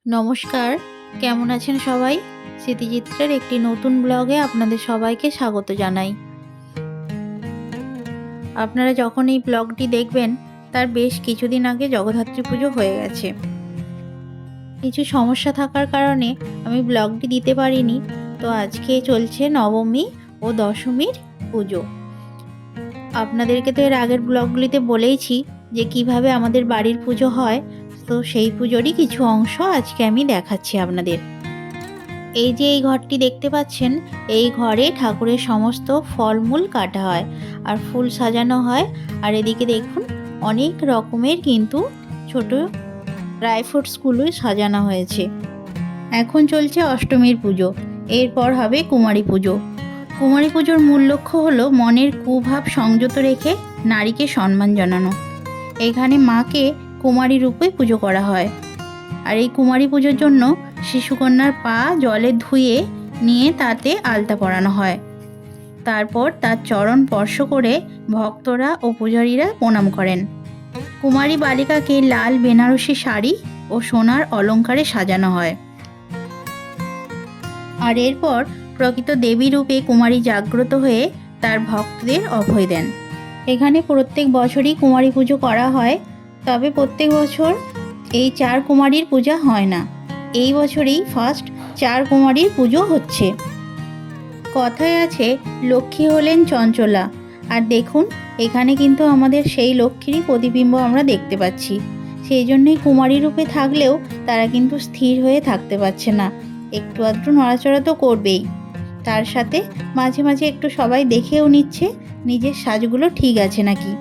নমস্কার, কেমন আছেন সবাই? স্মৃতিচিত্রের একটি নতুন ব্লগে আপনাদের সবাইকে স্বাগত জানাই। আপনারা যখন এই ব্লগটি দেখবেন তার বেশ কিছুদিন আগে জগদ্ধাত্রী পুজো হয়ে গেছে। কিছু সমস্যা থাকার কারণে আমি ব্লগটি দিতে পারিনি। তো আজকে চলছে নবমী ও দশমীর পুজো। আপনাদেরকে তো এর আগের ব্লগগুলিতে বলেইছি যে কিভাবে আমাদের বাড়ির পুজো হয়। তো সেই পুজোরই কিছু অংশ আজকে আমি দেখাচ্ছি আপনাদের। এই যে এই ঘরটি দেখতে পাচ্ছেন, এই ঘরে ঠাকুরের সমস্ত ফলমূল কাটা হয় আর ফুল সাজানো হয়। আর এদিকে দেখুন অনেক রকমের কিন্তু ছোট ড্রাই ফ্রুটসগুলোই সাজানো হয়েছে। এখন চলছে অষ্টমীর পুজো, এরপর হবে কুমারী পুজো। কুমারী পুজোর মূল লক্ষ্য হলো মনের কুভাব সংযত রেখে নারীকে সম্মান জানানো। এখানে মাকে কুমারী রূপে পুজো করা হয়। আর এই কুমারী পুজোর জন্য শিশুকন্যার পা জলে ধুয়ে নিয়ে তাতে আলতা পরানো হয়। তারপর তার চরণ স্পর্শ করে ভক্তরা ও পূজারীরা প্রণাম করেন। কুমারী বালিকাকে লাল বেনারসি শাড়ি ও সোনার অলঙ্কারে সাজানো হয়। আর এরপর প্রকৃত দেবী রূপে কুমারী জাগ্রত হয়ে তার ভক্তদের অভয় দেন। এখানে প্রত্যেক বছরই কুমারী পুজো করা হয়, তবে প্রত্যেক বছর এই 4 কুমারীর পূজা হয় না। এই বছরই ফার্স্ট 4 কুমারীর পুজো হচ্ছে। কথায় আছে লক্ষ্মী হলেন চঞ্চলা, আর দেখুন এখানে কিন্তু আমাদের সেই লক্ষ্মীরই প্রতিবিম্ব আমরা দেখতে পাচ্ছি। সেই জন্যই কুমারী রূপে থাকলেও তারা কিন্তু স্থির হয়ে থাকতে পারছে না, একটু আধটু নড়াচড়া তো করবেই। তার সাথে মাঝে মাঝে একটু সবাই দেখেও নিচ্ছে নিজের সাজগুলো ঠিক আছে নাকি।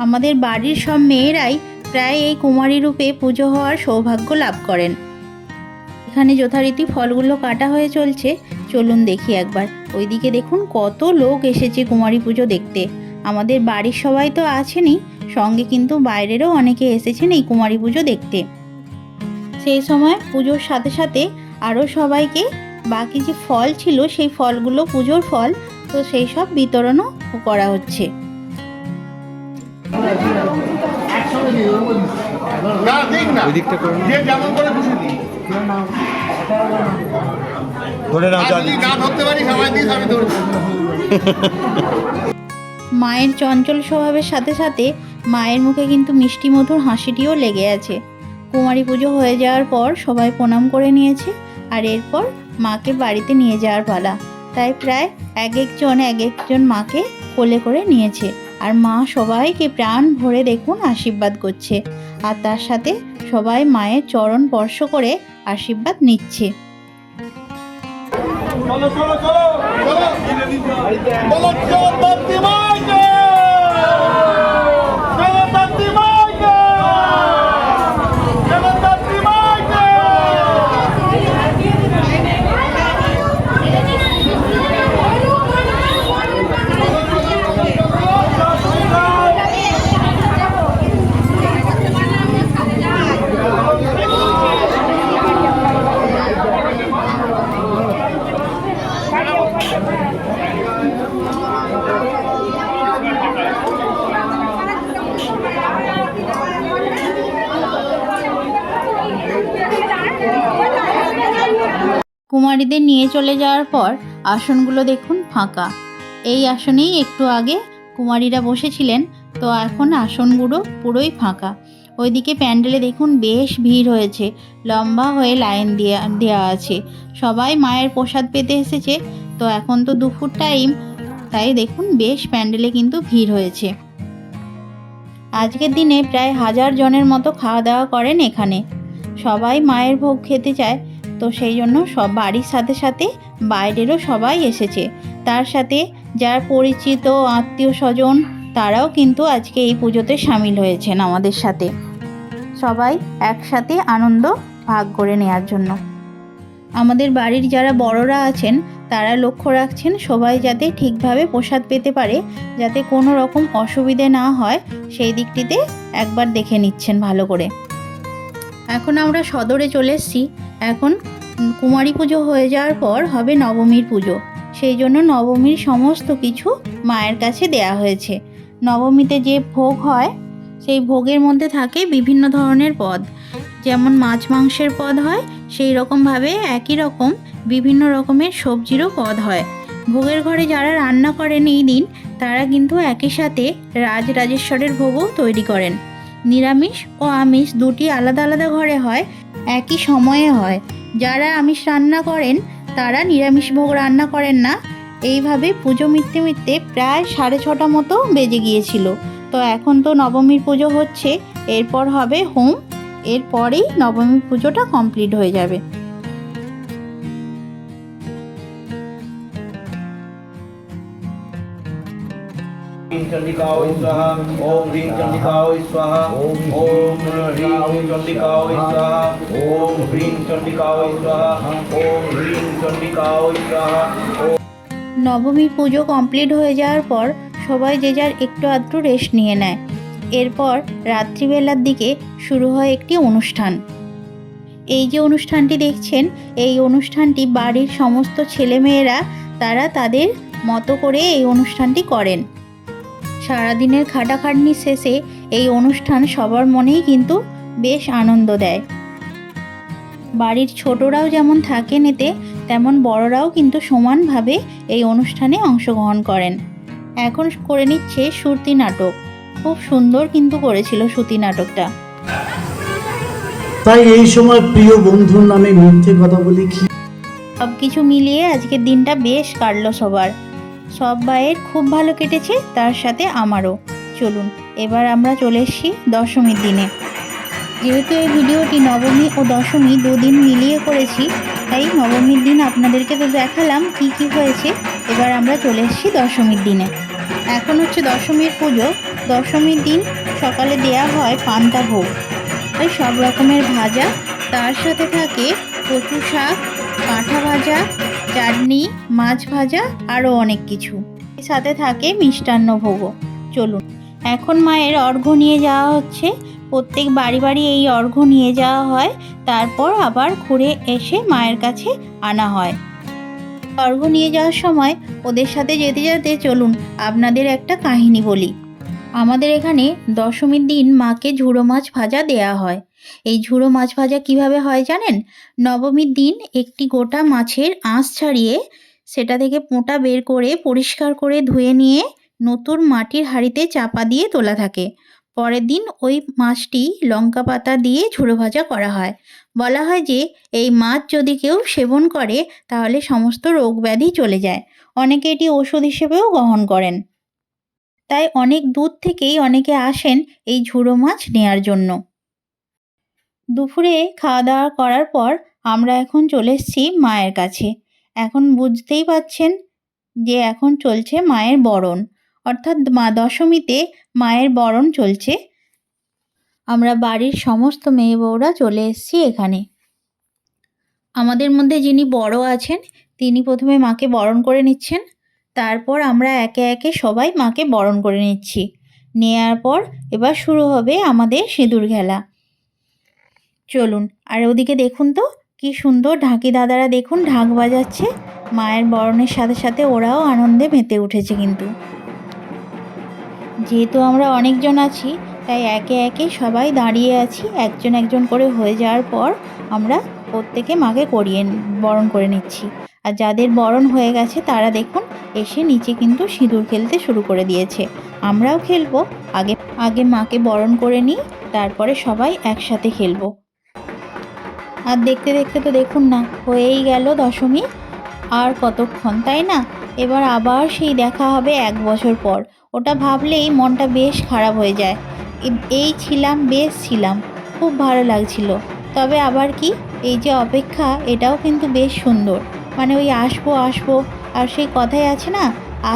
আমাদের বাড়ির সব মেয়েরাই প্রায় এই কুমারী রূপে পুজো হওয়ার সৌভাগ্য লাভ করেন। এখানে যথারীতি ফলগুলো কাটা হয়ে চলছে, চলুন দেখি একবার। ওইদিকে দেখুন কত লোক এসেছে কুমারী পুজো দেখতে। আমাদের বাড়ির সবাই তো আছেনই, সঙ্গে কিন্তু বাইরেরও অনেকে এসেছেন এই কুমারী পুজো দেখতে। সেই সময় পুজোর সাথে সাথে আরও সবাইকে বাকি যে ফল ছিল সেই ফলগুলো পুজোর ফল, তো সেই সব বিতরণও করা হচ্ছে। মায়ের চঞ্চল স্বভাবের সাথে সাথে মায়ের মুখে কিন্তু মিষ্টি মধুর হাসিটিও লেগে আছে। কুমারী পুজো হয়ে যাওয়ার পর সবাই প্রণাম করে নিয়েছে, আর এরপর মাকে বাড়িতে নিয়ে যাওয়ার পালা। তাই প্রায় এক একজন মাকে কোলে করে নিয়েছে, আর মা সবাইকে প্রাণ ভরে দেখুন আশীর্বাদ করছে। আর তার সাথে সবাই মায়ের চরণ স্পর্শ করে আশীর্বাদ নিচ্ছে। কুমারীদের নিয়ে চলে যাওয়ার পর আসনগুলো দেখুন ফাঁকা। এই আসনেই একটু আগে কুমারীরা বসেছিলেন, তো এখন আসনগুলো পুরোই ফাঁকা। ওইদিকে প্যান্ডেলে দেখুন বেশ ভিড় হয়েছে, লম্বা হয়ে লাইন দেওয়া আছে। সবাই মায়ের প্রসাদ পেতে এসেছে। তো এখন তো দুপুর টাইম, তাই দেখুন বেশ প্যান্ডেলে কিন্তু ভিড় হয়েছে। আজকের দিনে প্রায় 1000 জনের মতো খাওয়া দাওয়া করেন এখানে। সবাই মায়ের ভোগ খেতে চায়, তো সেই জন্য সব বাড়ির সাথে সাথে বাইরেরও সবাই এসেছে। তার সাথে যারা পরিচিত আত্মীয় স্বজন তারাও কিন্তু আজকে এই পুজোতে সামিল হয়েছেন আমাদের সাথে, সবাই একসাথে আনন্দ ভাগ করে নেওয়ার জন্য। আমাদের বাড়ির যারা বড়রা আছেন তারা লক্ষ্য রাখছেন সবাই যাতে ঠিকভাবে প্রসাদ পেতে পারে, যাতে কোনো রকম অসুবিধে না হয়, সেই দিকটিতে একবার দেখে নিচ্ছেন ভালো করে। এখন আমরা সদরে চলে এসেছি। এখন কুমারী পুজো হয়ে যাওয়ার পর হবে নবমীর পুজো। সেই জন্য নবমীর সমস্ত কিছু মায়ের কাছে দেয়া হয়েছে। নবমীতে যে ভোগ হয় সেই ভোগের মধ্যে থাকে বিভিন্ন ধরনের পদ। যেমন মাছ মাংসের পদ হয় সেই রকমভাবে একই রকম বিভিন্ন রকমের সবজিরও পদ হয়। ভোগের ঘরে যারা রান্না করেন এই দিন তারা কিন্তু একই সাথে রাজরাজেশ্বরের ভোগও তৈরি করেন। নিরামিষ ও আমিষ দুটি আলাদা আলাদা ঘরে হয়, একই সময়ে হয়। যারা আমিষ রান্না করেন তারা নিরামিষ ভোগ রান্না করেন না। এইভাবে পুজো মিটতে মিটতে প্রায় 6:30 মতো বেজে গিয়েছিল। তো এখন তো নবমীর পুজো হচ্ছে, এরপর হবে হোম, এরপরেই নবমী পুজোটা কমপ্লিট হয়ে যাবে। चंडिकाय स्वाहा ओम ह्रीं चंडिकाय स्वाहा ओम ह्रीं चंडिकाय स्वाहा ओम ह्रीं चंडिकाय स्वाहा ओम ह्रीं चंडिकाय स्वाहा। নবমীর পুজো কমপ্লিট হয়ে যাওয়ার পর সবাই যে যার একটু আধটু রেস্ট নিয়ে নেয়। এরপর রাত্রিবেলার দিকে শুরু হয় একটি অনুষ্ঠান। এই যে অনুষ্ঠানটি দেখছেন, এই অনুষ্ঠানটি বাড়ির সমস্ত ছেলেমেয়েরা তারা তাদের মতো করে এই অনুষ্ঠানটি করেন। সারাদিনের খাটাখাটনি শেষে এই অনুষ্ঠান সবার মনেই কিন্তু বেশ আনন্দ দেয়। বাড়ির ছোটরাও যেমন থাকেন এতে, তেমন বড়রাও কিন্তু সমানভাবে এই অনুষ্ঠানে অংশগ্রহণ করেন। এখন করে নিচ্ছে সুরতি নাটক। খুব সুন্দর কিন্তু করেছিল সুরতি নাটকটা। তাই এই সময় প্রিয় বন্ধুর নামে মিথ্যে কথা বলি কি? সব কিছু মিলিয়ে আজকের দিনটা বেশ কাটলো সবার। সব ভাইয়ের খুব ভালো কেটেছে, তার সাথে আমারও। চলুন এবার আমরা চলে এসেছি দশমীর দিনে। যেহেতু এই ভিডিওটি নবমী ও দশমী দুদিন মিলিয়ে করেছি, তাই নবমীর দিন আপনাদেরকে তো দেখালাম কি কি হয়েছে। এবার আমরা চলে এসেছি দশমীর দিনে। এখন হচ্ছে দশমীর পুজো। দশমীর দিন সকালে দেয়া হয় পান্তা ভোগ, তাই সব রকমের ভাজা, তার সাথে থাকে কচু শাক, কাঁঠা ভাজা, চাটনি, মাছ ভাজা, আরও অনেক কিছু। এর সাথে থাকে মিষ্টান্ন ভোগও। চলুন এখন মায়ের অর্ঘ্য নিয়ে যাওয়া হচ্ছে। প্রত্যেক বাড়ি বাড়ি এই অর্ঘ্য নিয়ে যাওয়া হয়, তারপর আবার ঘুরে এসে মায়ের কাছে আনা হয়। অর্ঘ্য নিয়ে যাওয়ার সময় ওদের সাথে যেতে যেতে চলুন আপনাদের একটা কাহিনী বলি। আমাদের এখানে দশমীর দিন মাকে ঝুড়ো মাছ ভাজা দেয়া হয়। এই ঝুড়ো মাছ ভাজা কিভাবে হয় জানেন? নবমীর দিন একটি গোটা মাছের আঁশ ছাড়িয়ে সেটা থেকে পোঁটা বের করে পরিষ্কার করে ধুয়ে নিয়ে নতুন মাটির হাঁড়িতে চাপা দিয়ে তোলা থাকে। পরের দিন ওই মাছটি লঙ্কা পাতা দিয়ে ঝুড়ো ভাজা করা হয়। বলা হয় যে এই মাছ যদি কেউ সেবন করে তাহলে সমস্ত রোগ ব্যাধি চলে যায়। অনেকে এটি ওষুধ হিসেবেও গ্রহণ করেন। তাই অনেক দূর থেকেই অনেকে আসেন এই ঝুড়ো মাছ নেয়ার জন্য। দুপুরে খাওয়া দাওয়া করার পর আমরা এখন চলে এসেছি মায়ের কাছে। এখন বুঝতেই পাচ্ছেন যে এখন চলছে মায়ের বরণ, অর্থাৎ মা দশমীতে মায়ের বরণ চলছে। আমরা বাড়ির সমস্ত মেয়ে বউরা চলে এসেছি এখানে। আমাদের মধ্যে যিনি বড় আছেন তিনি প্রথমে মাকে বরণ করে নিচ্ছেন, তারপর আমরা একে একে সবাই মাকে বরণ করে নিচ্ছি। নেয়ার পর এবার শুরু হবে আমাদের সিঁদুর খেলা। চলুন আর ওদিকে দেখুন তো কি সুন্দর ঢাকি দাদারা দেখুন ঢাক বাজাচ্ছে। মায়ের বরণের সাথে সাথে ওরাও আনন্দে মেতে উঠেছে। কিন্তু যেহেতু আমরা অনেকজন আছি তাই একে একে সবাই দাঁড়িয়ে আছি। একজন একজন করে হয়ে যাওয়ার পর আমরা প্রত্যেকে মাকে বরণ করে নিচ্ছি। আর যাদের বরণ হয়ে গেছে তারা দেখুন এসে নিচে কিন্তু সিঁদুর খেলতে শুরু করে দিয়েছে। আমরাও খেলবো, আগে মাকে বরণ করে নিই, তারপরে সবাই একসাথে খেলবো। আর দেখতে দেখতে তো দেখুন না হয়েই গেল দশমী। আর কতক্ষণ, তাই না? এবার আবার সেই দেখা হবে 1 বছর পর। ওটা ভাবলেই মনটা বেশ খারাপ হয়ে যায়। এই ছিলাম, বেশ ছিলাম, খুব ভালো লাগছিল। তবে আবার কি, এই যে অপেক্ষা এটাও কিন্তু বেশ সুন্দর। মানে ওই আসবো আসবো, আর সেই কথাই আছে না,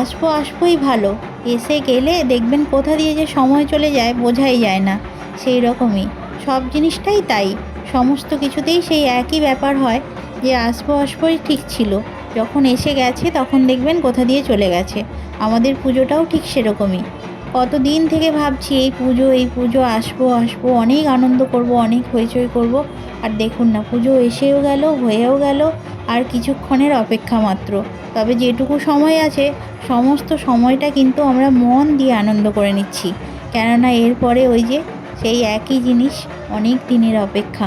আসবো আসবোই ভালো, এসে গেলে দেখবেন কোথা দিয়ে যে সময় চলে যায় বোঝাই যায় না। সেই রকমই সব জিনিসটাই তাই, সমস্ত কিছুতেই সেই একই ব্যাপার হয় যে আসবো আসবোই ঠিক ছিল, যখন এসে গেছে তখন দেখবেন কোথা দিয়ে চলে গেছে। আমাদের পুজোটাও ঠিক সেরকমই। কতদিন থেকে ভাবছি এই পুজো আসবো আসবো, অনেক আনন্দ করব, অনেক হইচই করব। আর দেখুন না পুজো এসেও গেল, হয়েও গেল, আর কিছুক্ষণের অপেক্ষা মাত্র। তবে যেটুকু সময় আছে সমস্ত সময়টা কিন্তু আমরা মন দিয়ে আনন্দ করে নিচ্ছি। কেননা এরপরে ওই যে সেই একই জিনিস, অনেক দিনের অপেক্ষা।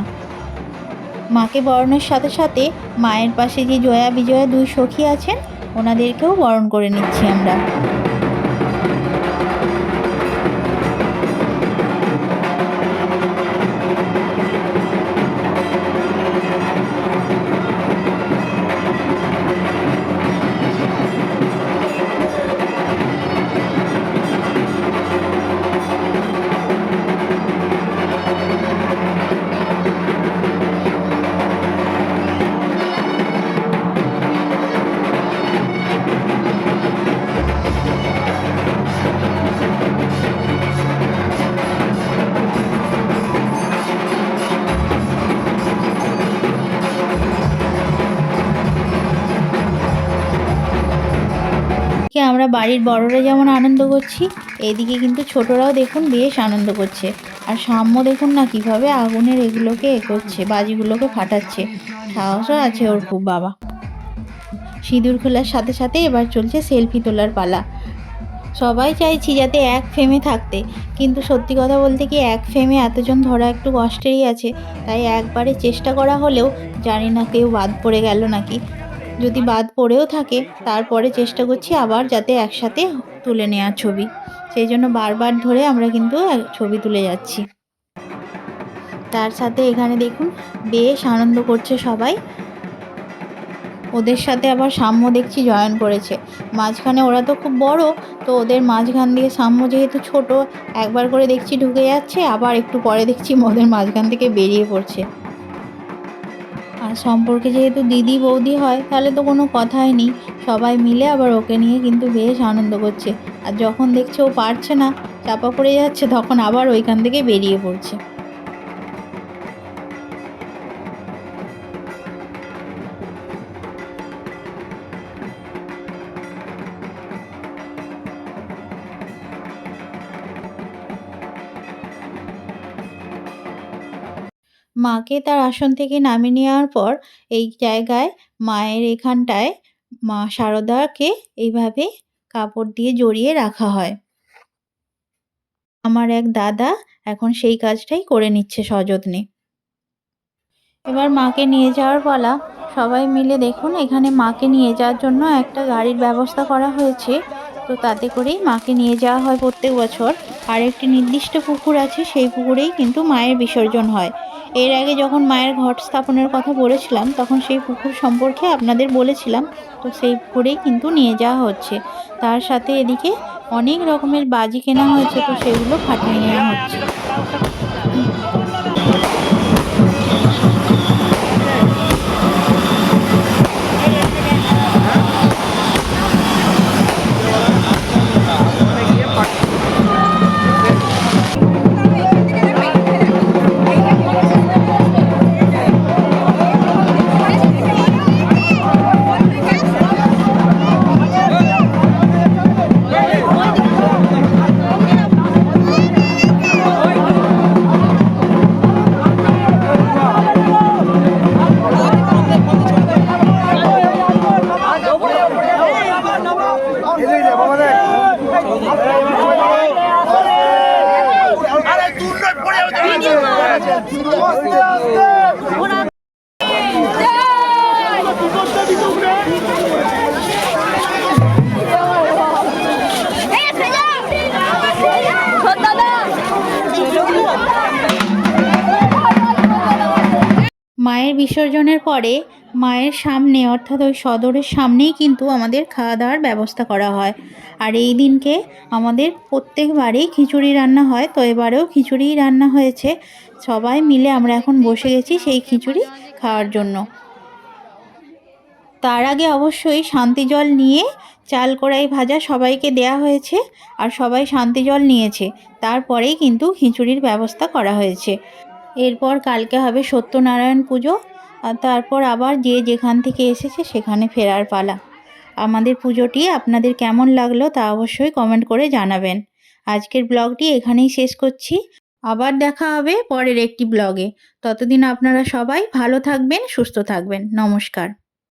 মাকে বরণের সাথে সাথে মায়ের পাশে যে জয়া বিজয়া দুই সখী আছেন ওনাদেরকেও বরণ করে নিচ্ছি আমরা। আমরা বাড়ির বড়রা যেমন আনন্দ করছি, এইদিকে কিন্তু ছোটরাও দেখুন বেশ আনন্দ করছে। আর সাম্য দেখুন না কিভাবে আগুনের এগুলোকে করছে, বাজিগুলোকে ফাটাচ্ছে। সাহসও আছে ওর খুব বাবা। সিঁদুর খোলার সাথে সাথে এবার চলছে সেলফি তোলার পালা। সবাই চাইছি যাতে এক ফ্রেমে থাকতে, কিন্তু সত্যি কথা বলতে কি এক ফ্রেমে এতজন ধরা একটু কষ্টেরই আছে। তাই একবারে চেষ্টা করা হলেও জানি না কেউ বাদ পড়ে গেল নাকি। যদি বাদ পড়েও থাকে তারপরে চেষ্টা করছি আবার যাতে একসাথে তুলে নেওয়ার ছবি। সেই জন্য বারবার ধরে আমরা কিন্তু ছবি তুলে যাচ্ছি। তার সাথে এখানে দেখুন বেশ আনন্দ করছে সবাই। ওদের সাথে আবার সাম্য দেখছি জয়েন করেছে। মাঝখানে ওরা তো খুব বড়, তো ওদের মাঝখান দিয়ে সাম্য যেহেতু ছোট, একবার করে দেখছি ঢুকে যাচ্ছে, আবার একটু পরে দেখছি ওদের মাঝখান থেকে বেরিয়ে পড়ছে। আর সম্পর্কে যেহেতু দিদি বৌদি হয় তাহলে তো কোনো কথাই নেই, সবাই মিলে আবার ওকে নিয়ে কিন্তু বেশ আনন্দ করছে। আর যখন দেখছে ও পারছে না, চাপা পড়ে যাচ্ছে, তখন আবার ওইখান থেকে বেরিয়ে পড়ছে। মাকে তার আসন থেকে নামিয়ে নেওয়ার পর এই জায়গায় মায়ের এখানটায় মা শারদাকে এইভাবে কাপড় দিয়ে জড়িয়ে রাখা হয়। আমার এক দাদা এখন সেই কাজটাই করে নিচ্ছে সযত্নে। এবার মাকে নিয়ে যাওয়ার পালা। সবাই মিলে দেখুন এখানে মাকে নিয়ে যাওয়ার জন্য একটা গাড়ির ব্যবস্থা করা হয়েছে। তো তাতে করেই মাকে নিয়ে যাওয়া হয় প্রত্যেক বছর। আর একটি নির্দিষ্ট পুকুর আছে, সেই পুকুরেই কিন্তু মায়ের বিসর্জন হয়। এর আগে যখন মায়ের ঘট স্থাপনের কথা বলেছিলাম তখন সেই পুকুর সম্পর্কে আপনাদের বলেছিলাম। তো সেই পুকুরেই কিন্তু নিয়ে যাওয়া হচ্ছে। তার সাথে এদিকে অনেক রকমের বাজি কেনা হয়েছে, তো সেগুলো ফাটিয়ে নেওয়া হচ্ছে। মায়ের বিসর্জনের পরে মায়ের সামনে অর্থাৎ ওই সদরের সামনেই কিন্তু আমাদের খাওয়া দাওয়ার ব্যবস্থা করা হয়। আর এই দিনকে আমাদের প্রত্যেকবারই খিচুড়ি রান্না হয়, তো এবারেও খিচুড়িই রান্না হয়েছে। সবাই মিলে আমরা এখন বসে গেছি সেই খিচুড়ি খাওয়ার জন্য। তার আগে অবশ্যই শান্তি জল নিয়ে চাল কড়াই ভাজা সবাইকে দেয়া হয়েছে, আর সবাই শান্তি জল নিয়েছে। তারপরেই কিন্তু খিচুড়ির ব্যবস্থা করা হয়েছে। এরপর কালকে হবে সত্যনারায়ণ পুজো, আর তারপর আবার যে যেখান থেকে এসেছে সেখানে ফেরার পালা। আমাদের পুজোটি আপনাদের কেমন লাগলো তা অবশ্যই কমেন্ট করে জানাবেন। আজকের ব্লগটি এখানেই শেষ করছি। আবার দেখা হবে পরের একটি ব্লগে। ততদিন আপনারা সবাই ভালো থাকবেন, সুস্থ থাকবেন। নমস্কার।